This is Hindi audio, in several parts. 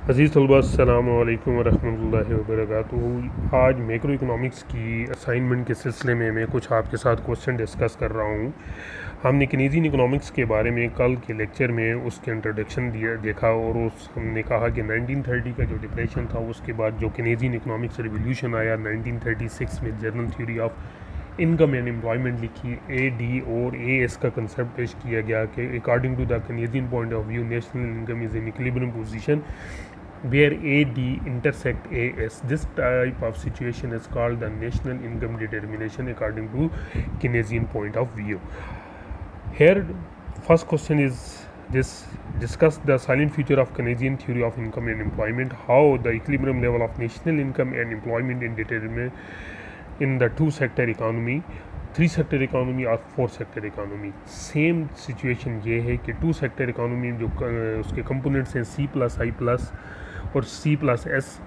अज़ीज़ तलबा अस्सलामु अलैकुम वरहमतुल्लाहि वबरकातुहू। आज मैक्रो इकनॉमिक्स की असाइनमेंट के सिलसिले में मैं कुछ आपके साथ क्वेश्चन डिस्कस कर रहा हूँ। हमने केनेजियन इकनॉमिक्स के बारे में कल के लेक्चर में उसके इंट्रोडक्शन देखा और हमने कहा कि 1930 का जो डिप्रेशन था उसके बाद जो केनेजियन इकनॉमिक्स रिवोल्यूशन आया 1936 में general theory of income and employment लिखी, ए डी और ए एस का कंसेप्ट पेश किया गया कि according to the Keynesian point of view national income is in equilibrium position where AD intersect AS. This type of situation is called the national income determination according to Keynesian point of view. Here, first question is this: discuss the silent future of Keynesian theory of income and employment. How the equilibrium level of national income and employment is determined in the two-sector economy, three sector economy और four sector economy. Same situation ये है कि टू सेक्टर इकानमी जो उसके कंपोनेंट्स हैं सी प्लस आई प्लस और सी प्लस एस,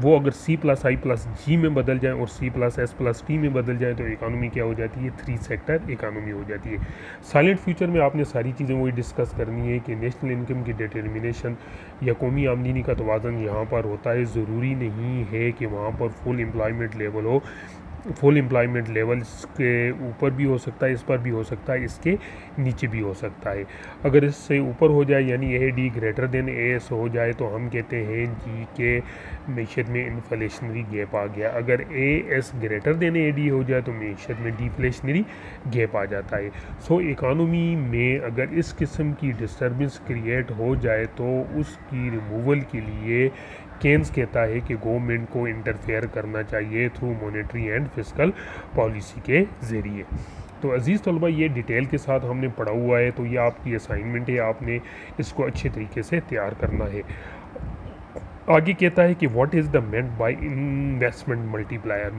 वो अगर सी प्लस आई प्लस जी में बदल जाए और C plus S plus T में बदल जाए तो इकानमी क्या हो जाती है? थ्री सेक्टर इकानमी हो जाती है। साइलेंट फ्यूचर में आपने सारी चीज़ें वही डिस्कस करनी है कि नेशनल इनकम की डिटर्मिनेशन या कौमी आमदनी का तवाज़न यहाँ पर होता है। ज़रूरी नहीं है कि वहाँ पर फुल एम्प्लॉयमेंट लेवल हो। फुल एम्प्लॉयमेंट लेवल इसके ऊपर भी हो सकता है, इस पर भी हो सकता है, इसके नीचे भी हो सकता है। अगर इससे ऊपर हो जाए यानी ए D greater than A S हो जाए तो हम कहते हैं जी के मीशत में इन्फ्लेशनरी गैप आ गया। अगर ए S greater than A D हो जाए तो मीशत में डिफ्लेशनरी गैप आ जाता है। सो इकानमी में अगर इस किस्म की डिस्टर्बेंस क्रिएट हो जाए तो उसकी रिमूवल के लिए केन्स कहता है कि गवर्नमेंट को इंटरफेयर करना चाहिए through monetary and fiscal policy के ज़रिए। तो अज़ीज़ तलबा, ये डिटेल के साथ हमने पढ़ा हुआ है, तो ये आपकी असाइनमेंट है, आपने इसको अच्छे तरीके से तैयार करना है। आगे कहता है कि what is the meant by investment multiplier.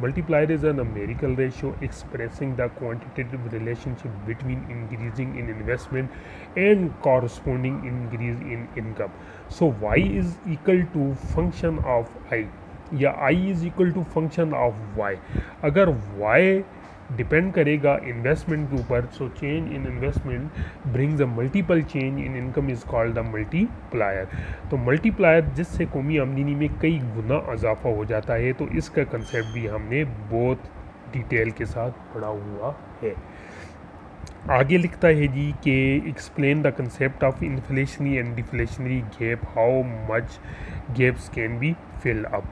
Multiplier is a numerical ratio expressing the quantitative relationship between increasing in investment and corresponding increase in income. So y is equal to function of i या i is equal to function of y। अगर y डिपेंड करेगा इन्वेस्टमेंट के ऊपर, so change in investment brings a multiple change in income is called the multiplier. तो मल्टीप्लायर जिससे कौमी आमदनी में कई गुना इजाफा हो जाता है, तो इसका कंसेप्ट भी हमने बहुत डिटेल के साथ पढ़ा हुआ है। आगे लिखता है जी कि explain the concept of inflationary and deflationary gap, how much gaps can be fill up.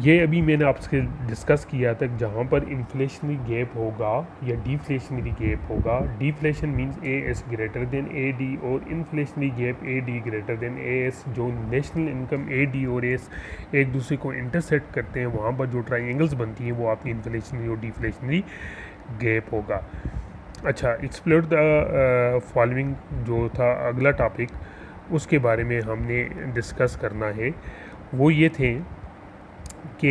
ये अभी मैंने आपसे डिस्कस किया था, जहाँ पर इन्फ्लेशनरी गैप होगा या डिफ्लेशनरी गैप होगा। Deflation means A S greater than A D और inflationary gap A D greater than A S. जो नेशनल इनकम ए डी और एस एक दूसरे को इंटरसेक्ट करते हैं, वहाँ पर जो ट्राइंगल्स बनती हैं वो आपकी इन्फ्लेशनरी और डिफ्लेशनरी गैप होगा। अच्छा, एक्सप्लोर द फॉलोइंग जो था अगला टॉपिक, उसके बारे में हमने डिस्कस करना है। वो ये थे कि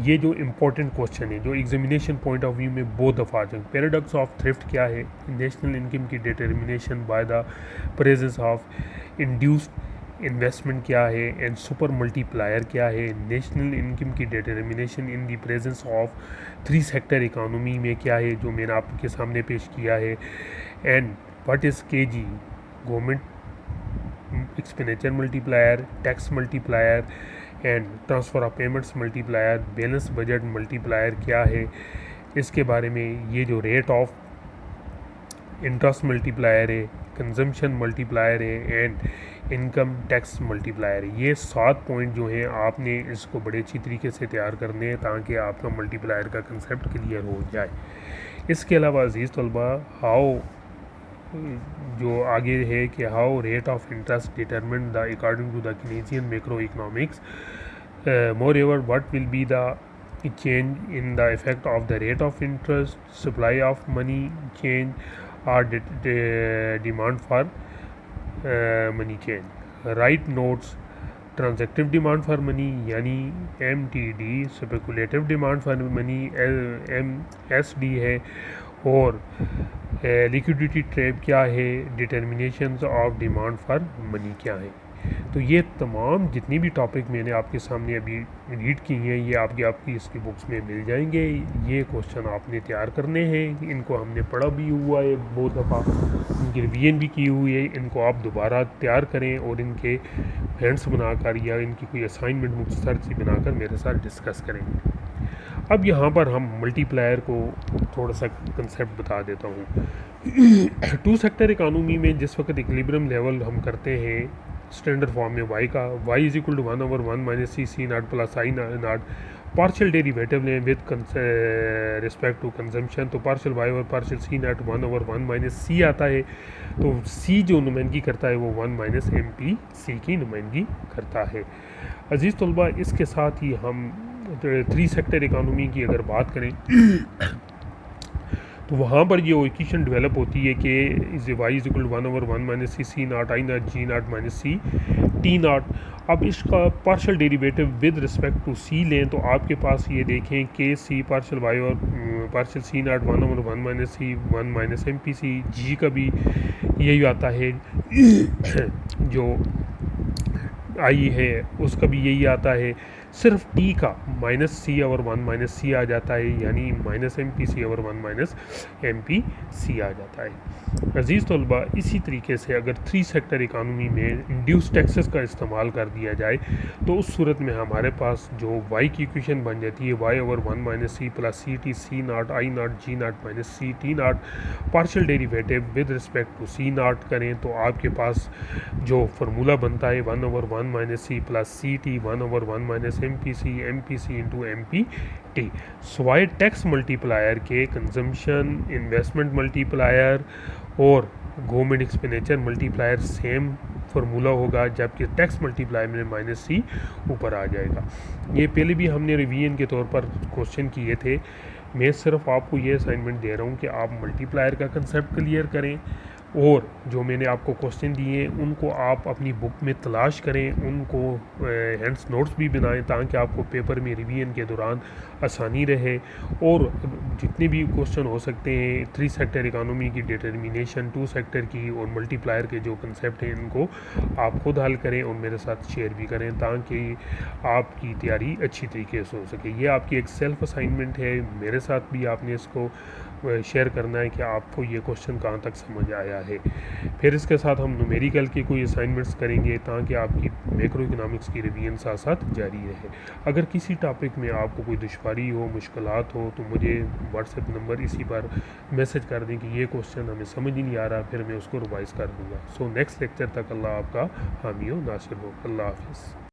ये जो इम्पोर्टेंट क्वेश्चन है जो एग्जामिनेशन पॉइंट ऑफ व्यू में बहुत दफ़ा आ जाए। पैराडॉक्स ऑफ थ्रिफ्ट क्या है, नेशनल इनकम की determination by the presence of induced investment क्या है, एंड सुपर मल्टीप्लायर क्या है, नेशनल इनकम की determination in the presence of three sector economy में क्या है जो मैंने आपके सामने पेश किया है, and what is k G government expenditure multiplier, tax multiplier and transfer of payments multiplier, balance budget multiplier क्या है, इसके बारे में ये जो रेट ऑफ इंटरेस्ट मल्टीप्लायर है, कंजम्पशन मल्टीप्लायर है एंड इनकम टैक्स मल्टीप्लायर है। ये 7 पॉइंट जो हैं आपने इसको बड़े अच्छी तरीके से तैयार करने हैं ताकि आपका मल्टीप्लायर का कंसेप्ट क्लियर हो जाए। इसके अलावा अज़ीज़ तलबा, हाउ जो आगे है कि how rate of interest determine the according to the Keynesian macro economics, moreover what will be the change in the effect of the rate of interest, supply of money change or demand for money change. Write notes, transactive demand for money यानी MTD, speculative demand for money MSD है, और लिक्विडिटी ट्रैप क्या है, determinations of demand for money क्या है। तो ये तमाम जितनी भी टॉपिक मैंने आपके सामने अभी रीड की हैं ये आपकी इसकी बुक्स में मिल जाएंगे। ये क्वेश्चन आपने तैयार करने हैं, इनको हमने पढ़ा भी हुआ है बहुत दफ़ा। इनकी रिवीजन भी की हुई है, इनको आप दोबारा तैयार करें और इनके हैंड्स बनाकर या इनकी कोई असाइनमेंट मुख्तसर सी बनाकर मेरे साथ डिस्कस करें। अब यहाँ पर हम मल्टीप्लायर को थोड़ा सा कंसेप्ट बता देता हूँ। टू सेक्टर इकानमी में जिस वक्त इक्विलिब्रियम लेवल हम करते हैं स्टैंडर्ड फॉर्म में y का y is equal to 1/1 minus C naught plus I naught, partial derivative लें विद रिस्पेक्ट टू कंजम्पशन, तो पार्शियल y और पार्शियल सी नॉट 1/1 माइनस सी आता है, तो c जो नुमाइंदगी करता है वो 1 माइनस एम पी सी की नुमाइंदगी करता है। अजीज़ तलबा, इसके साथ ही हम थ्री सेक्टर इकानमी की अगर बात करें तो वहाँ पर ये इक्वेशन डेवलप होती है कि is Y is equal to 1/1 minus C naught I naught G naught minus C T naught. अब इसका partial derivative with respect to C लें तो आपके पास ये देखें के सी पार्शियल वाई और पार्शियल सी naught 1/1 minus C 1 minus M P C, G का भी यही आता है, जो आई है उसका भी यही आता है, सिर्फ टी का minus C over 1 minus C आ जाता है, यानी minus M P C over 1 minus M P C आ जाता है। अजीज़ तलबा, इसी तरीके से अगर थ्री सेक्टर इकानमी में इंड्यूस टैक्सेस का इस्तेमाल कर दिया जाए तो उस सूरत में हमारे पास जो वाई की इक्वेशन बन जाती है Y over 1 minus C plus C T C naught I naught G naught minus C T naught, partial derivative with respect to C naught करें तो आपके पास जो फार्मूला बनता है 1/1 minus C plus C T 1/1 minus M P C into M P T. स्वाय टैक्स मल्टीप्लायर के कंजम्पशन, इन्वेस्टमेंट मल्टीप्लायर और government expenditure multiplier same formula होगा, जबकि टैक्स मल्टीप्लायर में माइनस सी ऊपर आ जाएगा। ये पहले भी हमने रिवीजन के तौर पर क्वेश्चन किए थे, मैं सिर्फ आपको ये असाइनमेंट दे रहा हूँ कि आप मल्टीप्लायर का कंसेप्ट क्लियर करें और जो मैंने आपको क्वेश्चन दिए उनको आप अपनी बुक में तलाश करें, उनको हैंड्स नोट्स भी बनाएं ताकि आपको पेपर में रिवीजन के दौरान आसानी रहे। और जितने भी क्वेश्चन हो सकते हैं थ्री सेक्टर इकानमी की डिटर्मिनेशन, टू सेक्टर की और मल्टीप्लायर के जो कंसेप्ट हैं इनको आप खुद हल करें और मेरे साथ शेयर भी करें ताकि आपकी तैयारी अच्छी तरीके से हो सके। ये आपकी एक सेल्फ असाइनमेंट है, मेरे साथ भी आपने इसको शेयर करना है कि आपको ये क्वेश्चन कहाँ तक समझ आया है। फिर इसके साथ हम न्यूमेरिकल की कोई असाइनमेंट्स करेंगे ताकि आपकी मैक्रो इकोनॉमिक्स की रिवीजन साथ साथ जारी रहे। अगर किसी टॉपिक में आपको कोई दुश्वारी हो, मुश्किलात हो तो मुझे व्हाट्सएप नंबर इसी पर मैसेज कर दें कि ये क्वेश्चन हमें समझ ही नहीं आ रहा, फिर मैं उसको रिवाइज़ कर दूँगा। सो नेक्स्ट लेक्चर तक अल्लाह आपका हामी हो, नासिर हो। अल्लाह हाफिज़।